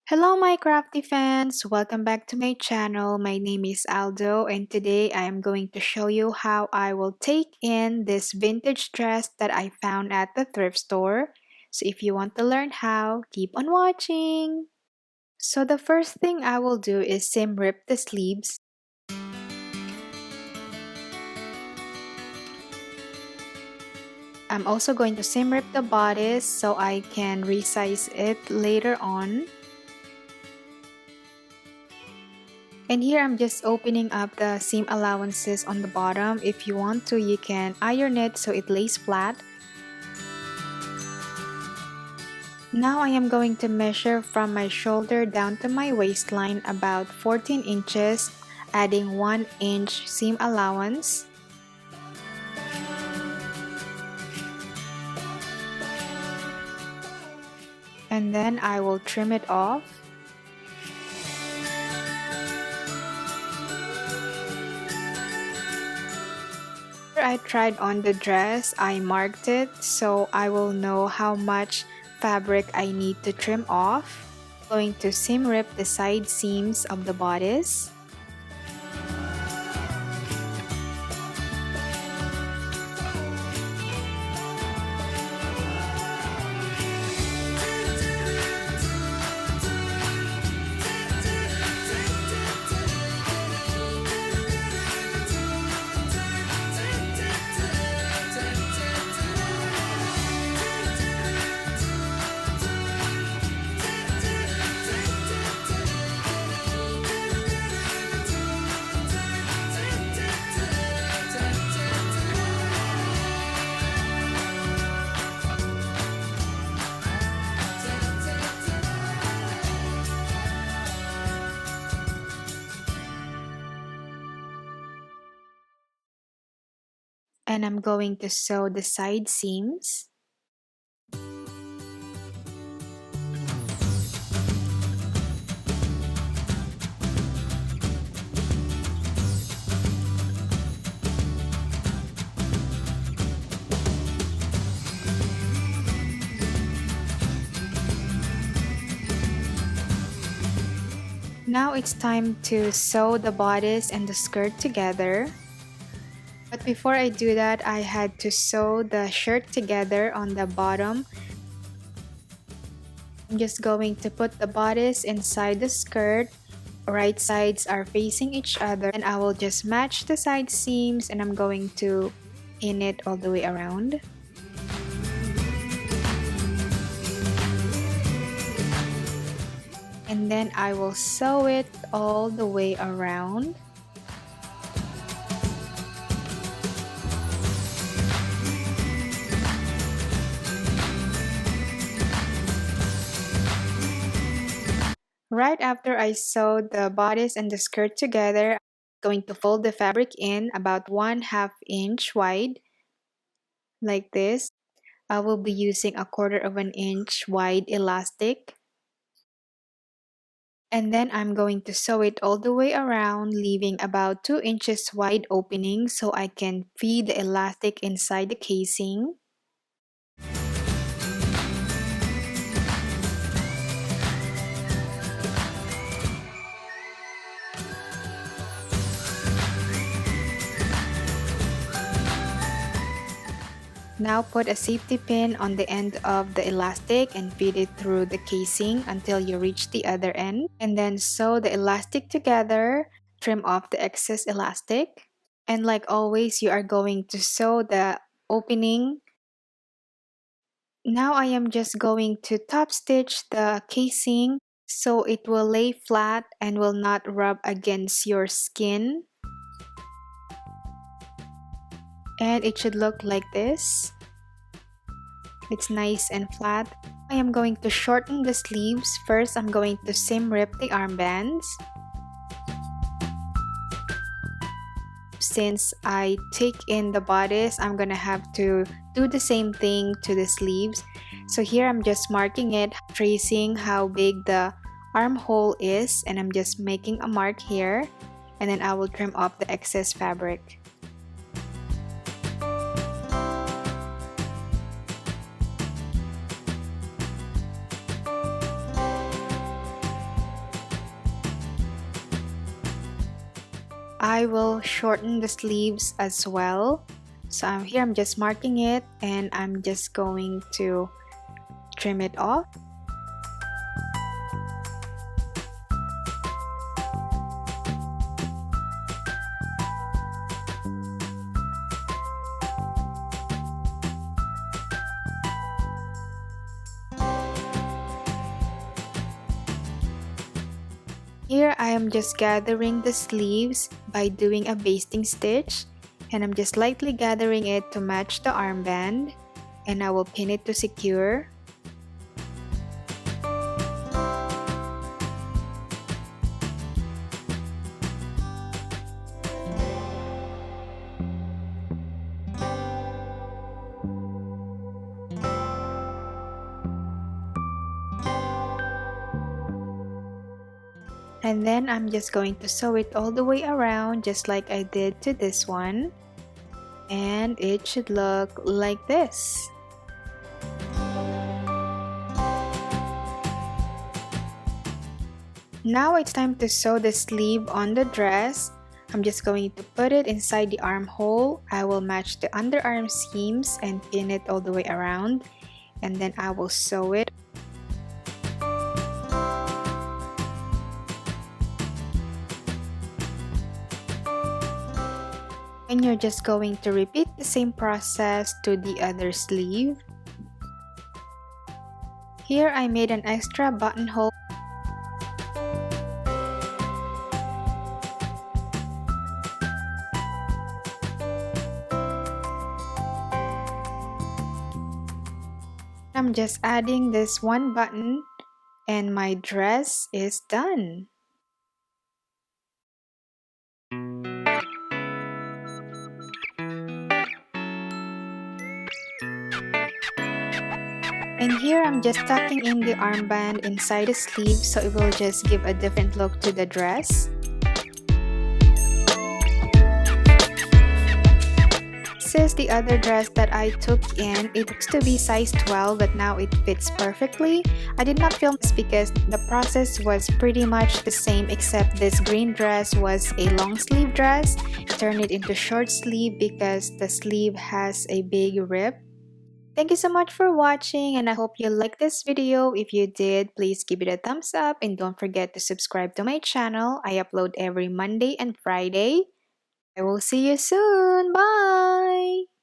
Hello, my crafty fans! Welcome back to my channel. My name is Aldo, and today I am going to show you how I will take in this vintage dress that I found at the thrift store. So if you want to learn how, keep on watching! So the first thing I will do is seam rip the sleeves. I'm also going to seam rip the bodice so I can resize it later on. And here I'm just opening up the seam allowances on the bottom. If you want to, you can iron it so it lays flat. Now I am going to measure from my shoulder down to my waistline about 14 inches, adding 1 inch seam allowance. And then I will trim it off. I tried on the dress, I marked it so I will know how much fabric I need to trim off. I'm going to seam rip the side seams of the bodice. And I'm going to sew the side seams. Now it's time to sew the bodice and the skirt together. But before I do that, I had to sew the shirt together on the bottom. I'm just going to put the bodice inside the skirt. Right sides are facing each other, and I will just match the side seams, and I'm going to pin it all the way around. And then I will sew it all the way around. Right after I sewed the bodice and the skirt together, I'm going to fold the fabric in about 1/2 inch wide, like this. I will be using 1/4 inch wide elastic. And then I'm going to sew it all the way around, leaving about 2 inches wide opening so I can feed the elastic inside the casing. Now put a safety pin on the end of the elastic and feed it through the casing until you reach the other end. And then sew the elastic together, trim off the excess elastic. And like always, you are going to sew the opening. Now I am just going to top stitch the casing so it will lay flat and will not rub against your skin. And it should look like this. It's nice and flat. I am going to shorten the sleeves. First, I'm going to seam rip the armbands. Since I take in the bodice, I'm gonna have to do the same thing to the sleeves. So here I'm just marking it, tracing how big the armhole is, and I'm just making a mark here, and then I will trim off the excess fabric. I will shorten the sleeves as well. So I'm just marking it and I'm just going to trim it off. Here I am just gathering the sleeves by doing a basting stitch, and I'm just lightly gathering it to match the armband, and I will pin it to secure. And then I'm just going to sew it all the way around just like I did to this one. And it should look like this. Now it's time to sew the sleeve on the dress. I'm just going to put it inside the armhole. I will match the underarm seams and pin it all the way around. And then I will sew it. And you're just going to repeat the same process to the other sleeve. Here I made an extra buttonhole. I'm just adding this one button and my dress is done. And here I'm just tucking in the armband inside the sleeve so it will just give a different look to the dress. This is the other dress that I took in. It looks to be size 12 but now it fits perfectly. I did not film this because the process was pretty much the same except this green dress was a long sleeve dress. Turn it into short sleeve because the sleeve has a big rip. Thank you so much for watching and I hope you liked this video. If you did, please give it a thumbs up and don't forget to subscribe to my channel. I upload every Monday and Friday. I will see you soon. Bye!